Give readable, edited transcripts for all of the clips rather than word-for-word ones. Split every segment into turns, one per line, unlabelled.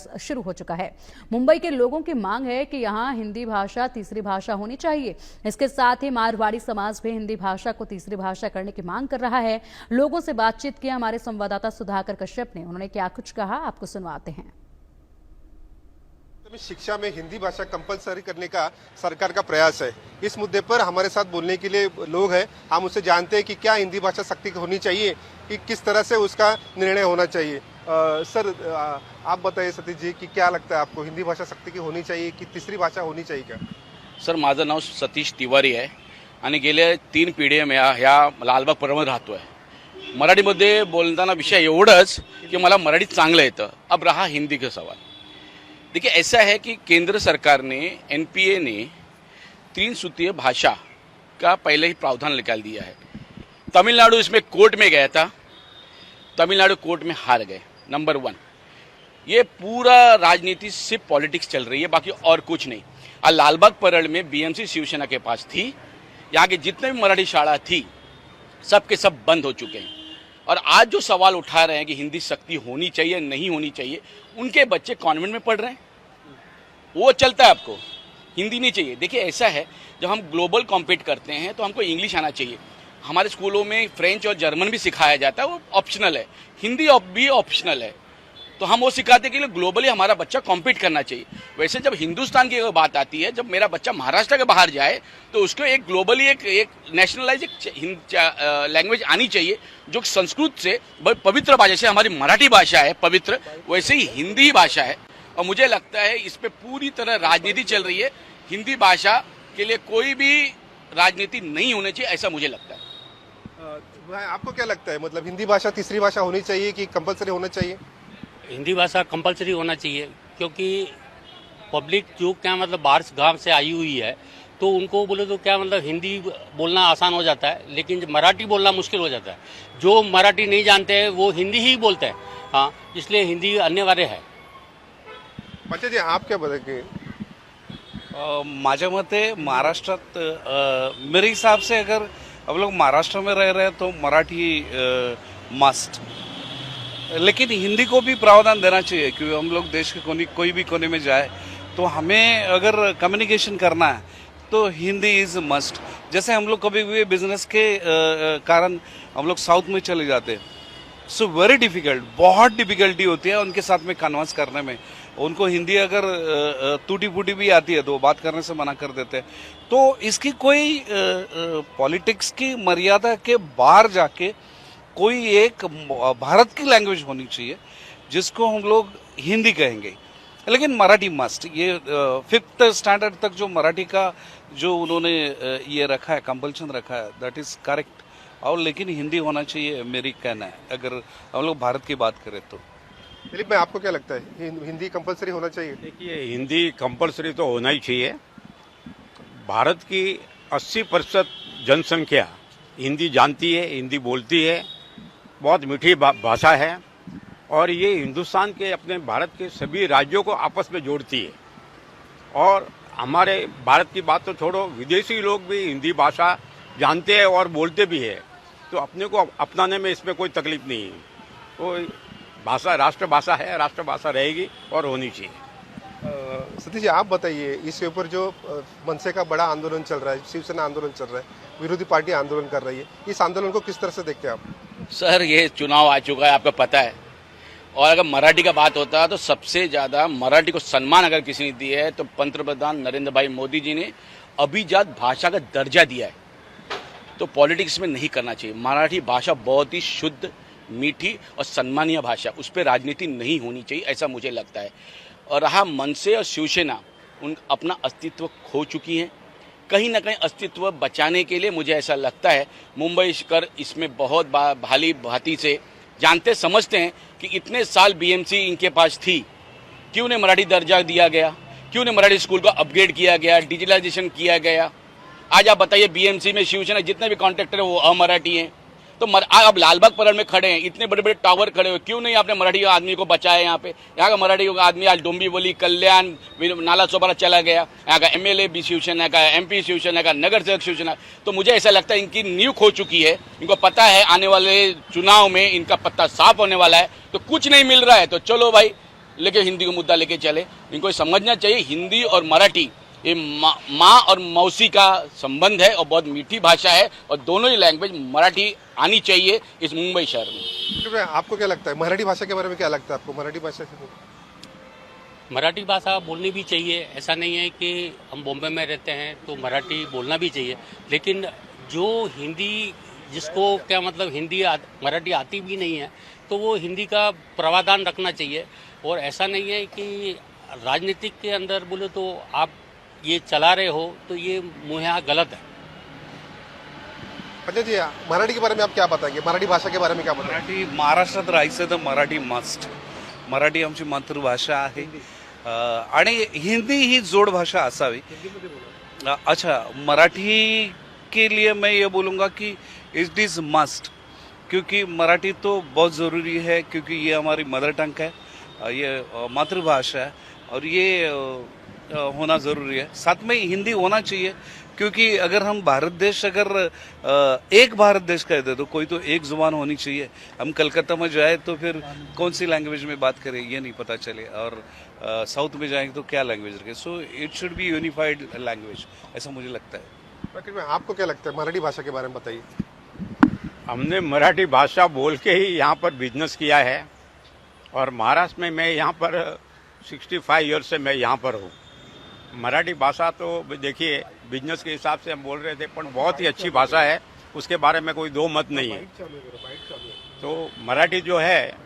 संघर्ष शुरू हो चुका है। मुंबई के लोगों की मांग है कि यहां हिंदी भाषा तीसरी भाषा होनी चाहिए। इसके साथ ही मारवाड़ी समाज भी हिंदी भाषा को तीसरी भाषा करने की मांग कर रहा है। लोगों से बातचीत किया हमारे संवाददाता सुधाकर कश्यप ने, उन्होंने क्या कुछ कहा आपको सुनवाते हैं।
शिक्षा में हिंदी भाषा कंपलसरी करने का सरकार का प्रयास है। इस मुद्दे पर हमारे साथ बोलने के लिए लोग हैं। हम उससे जानते हैं कि क्या हिंदी भाषा सख्ती होनी चाहिए, कि किस तरह से उसका निर्णय होना चाहिए। सर आप बताइए सतीश जी कि क्या लगता है आपको, हिंदी भाषा सक्ती की होनी चाहिए कि तीसरी भाषा होनी चाहिए क्या?
सर माझं नाव सतीश तिवारी आहे आणि गेल्या 3 पिढ्या मी ह्या लालबाग परळमध्ये राहतोय। मराठीमध्ये बोलताना विषय एवढंच की मला मराठी चांगलं येतं। अब रहा हिंदी का सवाल, देखिए ऐसा है कि केंद्र सरकार ने एनपीए ने 3 सूत्रीय भाषा का पहले ही प्रावधान निकाल दिया है। तमिलनाडु इसमें कोर्ट में गया था, तमिलनाडु कोर्ट में हार गए। नंबर 1, ये पूरा राजनीति सिर्फ पॉलिटिक्स चल रही है, बाकी और कुछ नहीं। आज लालबाग परळ में बीएमसी शिवसेना के पास थी, यहाँ के जितने भी मराठी शाला थी सब के सब बंद हो चुके हैं। और आज जो सवाल उठा रहे हैं कि हिंदी सख्ती होनी चाहिए नहीं होनी चाहिए, उनके बच्चे कॉन्वेंट में पढ़ रहे हैं, वो चलता है। आपको हिंदी नहीं चाहिए। देखिए ऐसा है, जब हम ग्लोबल कॉम्पीट करते हैं तो हमको इंग्लिश आना चाहिए। हमारे स्कूलों में फ्रेंच और जर्मन भी सिखाया जाता है, वो ऑप्शनल है। हिंदी भी ऑप्शनल है, तो हम वो सिखाते कि ग्लोबली हमारा बच्चा कॉम्पीट करना चाहिए। वैसे जब हिंदुस्तान की बात आती है, जब मेरा बच्चा महाराष्ट्र के बाहर जाए तो उसको एक ग्लोबली एक नेशनलाइज लैंग्वेज आनी चाहिए, जो संस्कृत से पवित्र भाषा से हमारी मराठी भाषा है पवित्र, वैसे ही हिंदी भाषा है। और मुझे लगता है इस पे पूरी तरह राजनीति चल रही है। हिंदी भाषा के लिए कोई भी राजनीति नहीं होनी चाहिए, ऐसा मुझे लगता है।
आपको क्या लगता है, मतलब हिंदी भाषा तीसरी भाषा होनी चाहिए कि कंपलसरी होना चाहिए?
हिंदी भाषा कंपलसरी होना चाहिए, क्योंकि पब्लिक जो क्या मतलब बाहर गांव से आई हुई है, तो उनको बोले तो क्या मतलब हिंदी बोलना आसान हो जाता है, लेकिन मराठी बोलना मुश्किल हो जाता है। जो मराठी नहीं जानते हैं वो हिंदी ही बोलते हैं, हाँ, इसलिए हिंदी अनिवार्य है।
बच्चे जी आप क्या बताएंगे?
माझ्या मते महाराष्ट्रात मेरे हिसाब से अगर हम लोग महाराष्ट्र में रह रहे हैं तो मराठी मस्ट, लेकिन हिंदी को भी प्रावधान देना चाहिए, क्योंकि हम लोग देश के कोई भी कोने में जाए तो हमें अगर कम्युनिकेशन करना है तो हिंदी इज़ मस्ट। जैसे हम लोग कभी भी बिजनेस के कारण हम लोग साउथ में चले जाते हैं, सो वेरी डिफिकल्ट, बहुत डिफिकल्टी होती है उनके साथ में कन्वर्स करने में। उनको हिंदी अगर टूटी फूटी भी आती है तो बात करने से मना कर देते हैं। तो इसकी कोई पॉलिटिक्स की मर्यादा के बाहर जाके कोई एक भारत की लैंग्वेज होनी चाहिए जिसको हम लोग हिंदी कहेंगे, लेकिन मराठी मस्ट। ये 5th स्टैंडर्ड तक जो मराठी का जो उन्होंने ये रखा है, कंपल्शन रखा है, दैट इज करेक्ट। और लेकिन हिंदी होना चाहिए, मेरी कहना है, अगर हम लोग भारत की बात करें तो।
दिलीप भाई आपको क्या लगता है, हिंदी कंपलसरी होना चाहिए?
देखिए हिंदी कंपलसरी तो होना ही चाहिए। भारत की 80% जनसंख्या हिंदी जानती है, हिंदी बोलती है, बहुत मीठी भाषा है, और ये हिंदुस्तान के अपने भारत के सभी राज्यों को आपस में जोड़ती है। और हमारे भारत की बात तो छोड़ो, विदेशी लोग भी हिंदी भाषा जानते हैं और बोलते भी है, तो अपने को अपनाने में इसमें कोई तकलीफ नहीं है। तो भाषा राष्ट्रभाषा है, राष्ट्रभाषा रहेगी और होनी चाहिए।
सतीश जी आप बताइए, इसके ऊपर जो मनसे का बड़ा आंदोलन चल रहा है, शिवसेना आंदोलन चल रहा है, विरोधी पार्टी आंदोलन कर रही है, इस आंदोलन को किस तरह से देखते हैं आप?
सर ये चुनाव आ चुका है, आपको पता है, और अगर मराठी का बात होता है तो सबसे ज़्यादा मराठी को सम्मान अगर किसी ने दिया है तो पंतप्रधान नरेंद्र भाई मोदी जी ने अभिजात भाषा का दर्जा दिया है। तो पॉलिटिक्स में नहीं करना चाहिए। मराठी भाषा बहुत ही शुद्ध, मीठी और सम्मानीय भाषा, उस पर राजनीति नहीं होनी चाहिए, ऐसा मुझे लगता है। और रहा मनसे और शिवसेना, उन अपना अस्तित्व खो चुकी हैं। कहीं ना कहीं अस्तित्व बचाने के लिए मुझे ऐसा लगता है मुंबई कर इसमें बहुत भाली भांति से जानते समझते हैं कि इतने साल बीएमसी इनके पास थी, क्यों ने मराठी दर्जा दिया गया, क्यों ने मराठी स्कूल को अपग्रेड किया गया, डिजिटलाइजेशन किया गया। आज आप बताइए बीएमसी में शिवसेना जितने भी कॉन्ट्रैक्टर है वो अमराठी हैं। तो अब लालबाग परळ में खड़े हैं, इतने बड़े बड़े टावर खड़े हुए, क्यों नहीं आपने मराठी आदमी को बचाया? यहाँ पे यहाँ का मराठी आदमी आज डोंबिवली, कल्याण, नाला सोपारा चला गया। यहाँ का एमएलए भी शिवसेना का, एमपी शिवसेना का, नगर सेवक शिवसेना। तो मुझे ऐसा लगता है इनकी नींव खो चुकी है। इनको पता है आने वाले चुनाव में इनका पत्ता साफ होने वाला है, तो कुछ नहीं मिल रहा है तो चलो भाई लेके हिंदी को मुद्दा लेके चले। इनको समझना चाहिए हिंदी और मराठी ये माँ और मौसी का संबंध है और बहुत मीठी भाषा है और दोनों ही लैंग्वेज मराठी आनी चाहिए इस मुंबई शहर में।
आपको क्या लगता है मराठी भाषा के बारे में, क्या लगता है आपको मराठी भाषा से?
मराठी भाषा बोलनी भी चाहिए, ऐसा नहीं है कि हम बॉम्बे में रहते हैं तो मराठी बोलना भी चाहिए, लेकिन जो हिंदी जिसको क्या मतलब मराठी आती भी नहीं है तो वो हिंदी का प्रावधान रखना चाहिए। और ऐसा नहीं है कि राजनीतिक के अंदर बोले तो आप ये चला रहे हो तो ये मुहैया गलत है।
पंडित जी, मराठी के बारे में आप क्या बताएंगे, मराठी भाषा के बारे में क्या बताएंगे?
मराठी महाराष्ट्रात राहायचं तर मराठी मस्ट. मराठी आमची मातृभाषा आहे आणि हिंदी ही जोड भाषा असावी. अच्छा, मराठी के लिए मैं ये बोलूँगा कि इट इज़ मस्ट, क्योंकि मराठी तो बहुत ज़रूरी है, क्योंकि ये हमारी मदर टंग है, ये मातृभाषा है और ये होना ज़रूरी है. साथ में हिंदी होना चाहिए, क्योंकि अगर हम भारत देश एक भारत देश कहते तो कोई तो एक जुबान होनी चाहिए. हम कलकत्ता में जाए तो फिर कौन सी लैंग्वेज में बात करें ये नहीं पता चले, और साउथ में जाएंगे तो क्या लैंग्वेज रखें. So it should be unified language, ऐसा मुझे लगता है.
आपको क्या लगता है मराठी भाषा के बारे में बताइए.
हमने मराठी भाषा बोल के ही यहाँ पर बिजनेस किया है और महाराष्ट्र में मैं यहाँ पर 65 ईयर्स से मैं यहाँ पर हूँ. मराठी भाषा तो देखिए बिजनेस के हिसाब से हम बोल रहे थे, पर बहुत ही अच्छी भाषा है, उसके बारे में कोई दो मत नहीं है. तो मराठी जो है,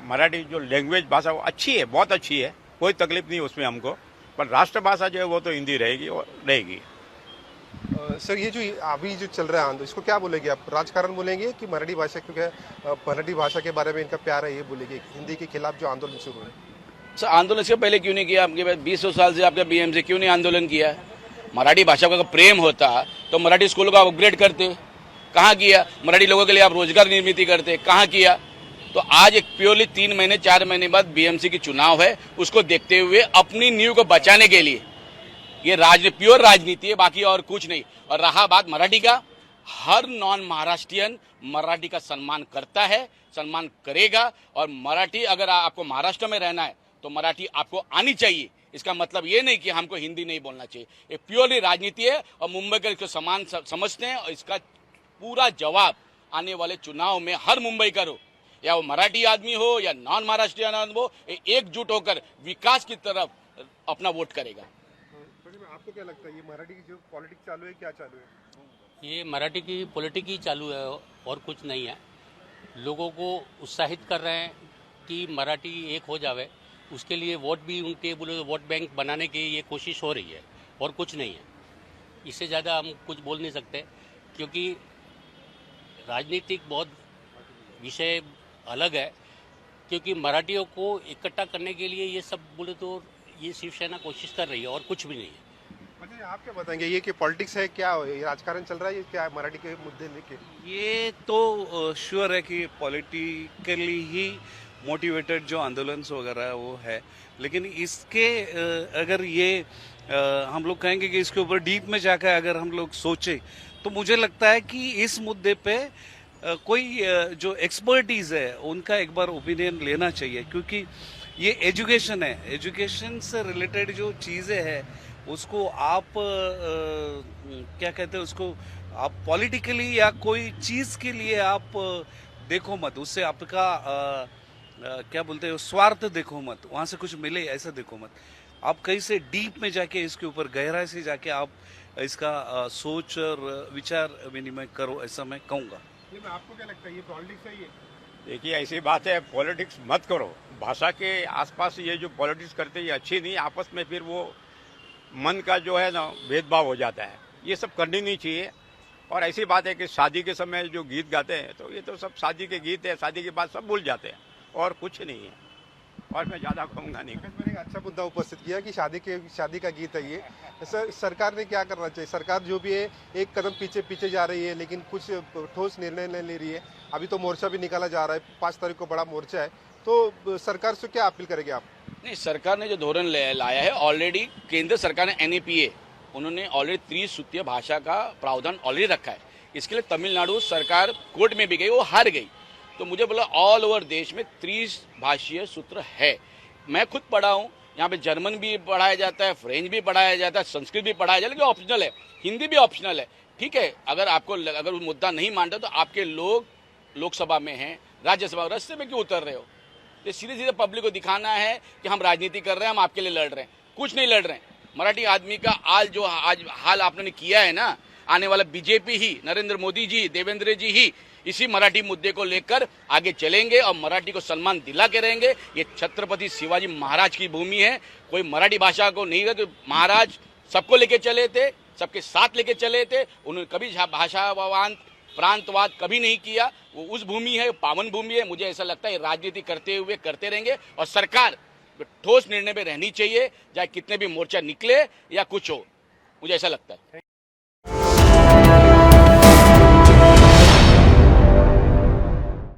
मराठी जो लैंग्वेज भाषा वो अच्छी है, बहुत अच्छी है, कोई तकलीफ नहीं उसमें हमको. पर राष्ट्रभाषा जो है वो तो हिंदी रहेगी और रहेगी.
सर, ये जो अभी जो चल रहा है आंदोलन, इसको क्या बोलेंगे आप? राजकारण बोलेंगे कि मराठी भाषा, क्योंकि मराठी भाषा के बारे में इनका प्यार है, ये बोलेंगे हिंदी के खिलाफ जो आंदोलन शुरू है?
सर, आंदोलन इसके पहले क्यों नहीं किया? आपके 20 साल से आपका बीएमसी क्यों नहीं आंदोलन किया? मराठी भाषा का प्रेम होता तो मराठी स्कूलों का अपग्रेड करते. कहाँ किया? मराठी लोगों के लिए आप रोजगार निर्मित करते, कहाँ किया? तो आज एक प्योरली 3 महीने 4 महीने बाद बीएमसी की चुनाव है, उसको देखते हुए अपनी नींव को बचाने के लिए ये प्योर राजनीति है, बाकी और कुछ नहीं. और रहा बात मराठी का, हर नॉन महाराष्ट्रियन मराठी का सम्मान करता है, सम्मान करेगा. और मराठी अगर आपको महाराष्ट्र में रहना है तो मराठी आपको आनी चाहिए. इसका मतलब ये नहीं कि हमको हिंदी नहीं बोलना चाहिए. ये प्योरली राजनीति है और मुंबई के इसको समान समझते हैं. और इसका पूरा जवाब आने वाले चुनाव में हर मुंबई का हो, या वो मराठी आदमी हो या नॉन महाराष्ट्रियन आदमी हो, एकजुट होकर विकास की तरफ अपना वोट करेगा.
आपको क्या लगता है ये मराठी की जो पॉलिटिक्स चालू है, क्या चालू है?
ये मराठी की पॉलिटिक्स ही चालू है और कुछ नहीं है. लोगों को उत्साहित कर रहे हैं कि मराठी एक हो जावे, उसके लिए वोट भी उनके बोले वोट बैंक बनाने की ये कोशिश हो रही है और कुछ नहीं है. इससे ज़्यादा हम कुछ बोल नहीं सकते, क्योंकि राजनीतिक बहुत विषय अलग है. क्योंकि मराठियों को इकट्ठा करने के लिए ये सब बोले तो ये शिवसेना कोशिश कर रही है और कुछ भी नहीं है.
अच्छा, आप क्या बताएंगे, ये कि पॉलिटिक्स है, क्या ये राजकारण चल रहा है, ये क्या है मराठी के मुद्दे लेके?
ये तो श्योर है कि पॉलिटिकली ही मोटिवेटेड जो आंदोलन वगैरह है वो है, लेकिन इसके अगर ये हम लोग कहेंगे कि इसके ऊपर डीप में जाकर अगर हम लोग सोचें तो मुझे लगता है कि इस मुद्दे पे कोई जो एक्सपर्टीज है उनका एक बार ओपिनियन लेना चाहिए. क्योंकि ये एजुकेशन है, एजुकेशन से रिलेटेड जो चीज़ें हैं उसको आप क्या कहते हैं, उसको आप पॉलिटिकली या कोई चीज़ के लिए आप देखो मत, उससे आपका क्या बोलते हैं स्वार्थ देखो मत, वहाँ से कुछ मिले ऐसा देखो मत. आप कहीं से डीप में जाके इसके ऊपर गहराई से जाके आप इसका सोच और विचार विनिमय करो, ऐसा मैं कहूँगा.
आपको क्या लगता है ये पॉलिटिक्स है? ये
देखिए ऐसी बात है, पॉलिटिक्स मत करो. भाषा के आसपास ये जो पॉलिटिक्स करते हैं ये अच्छी नहीं. आपस में फिर वो मन का जो है ना भेदभाव हो जाता है, ये सब करनी नहीं चाहिए. और ऐसी बात है कि शादी के समय जो गीत गाते हैं तो ये तो सब शादी के गीत है, शादी के बाद सब भूल जाते हैं और कुछ नहीं है. और मैं ज़्यादा कहूँगा नहीं.
मैंने एक अच्छा मुद्दा उपस्थित किया कि शादी का गीत है ये. सरकार ने क्या करना चाहिए? सरकार जो भी है एक कदम पीछे जा रही है, लेकिन कुछ ठोस निर्णय नहीं ले रही है. अभी तो मोर्चा भी निकाला जा रहा है, 5 तारीख को बड़ा मोर्चा है. तो सरकार से क्या अपील करेंगे आप?
नहीं, सरकार ने जो धोरण लाया है, ऑलरेडी केंद्र सरकार ने NAPA उन्होंने ऑलरेडी त्रिसूत्रीय भाषा का प्रावधान ऑलरेडी रखा है. इसके लिए तमिलनाडु सरकार कोर्ट में भी गई, वो हार गई. तो मुझे बोला ऑल ओवर देश में त्रिभाषीय सूत्र है. मैं खुद पढ़ा हूँ, यहाँ पे जर्मन भी पढ़ाया जाता है, फ्रेंच भी पढ़ाया जाता है, संस्कृत भी पढ़ाया जाता है, लेकिन ऑप्शनल है, हिंदी भी ऑप्शनल है। ठीक है, अगर आपको अगर वो मुद्दा नहीं मानते तो आपके लोग लोकसभा में हैं, राज्यसभा रास्ते में क्यों उतर रहे हो? तो सीधे सीधे पब्लिक को दिखाना है कि हम राजनीति कर रहे हैं, हम आपके लिए लड़ रहे हैं। कुछ नहीं लड़ रहे हैं। मराठी आदमी का आज हाल आपने किया है ना, आने वाला बीजेपी ही, नरेंद्र मोदी जी, देवेंद्र जी ही इसी मराठी मुद्दे को लेकर आगे चलेंगे और मराठी को सम्मान दिला के रहेंगे। ये छत्रपति शिवाजी महाराज की भूमि है, कोई मराठी भाषा को नहीं रहे। तो महाराज सबको लेके चले थे, सबके साथ लेके चले थे, उन्होंने कभी भाषावाद प्रांतवाद कभी नहीं किया। वो उस भूमि है, पावन भूमि है। मुझे ऐसा लगता है राजनीति करते हुए करते रहेंगे और सरकार ठोस निर्णय में रहनी चाहिए, चाहे कितने भी मोर्चा निकले या कुछ हो, मुझे ऐसा लगता है।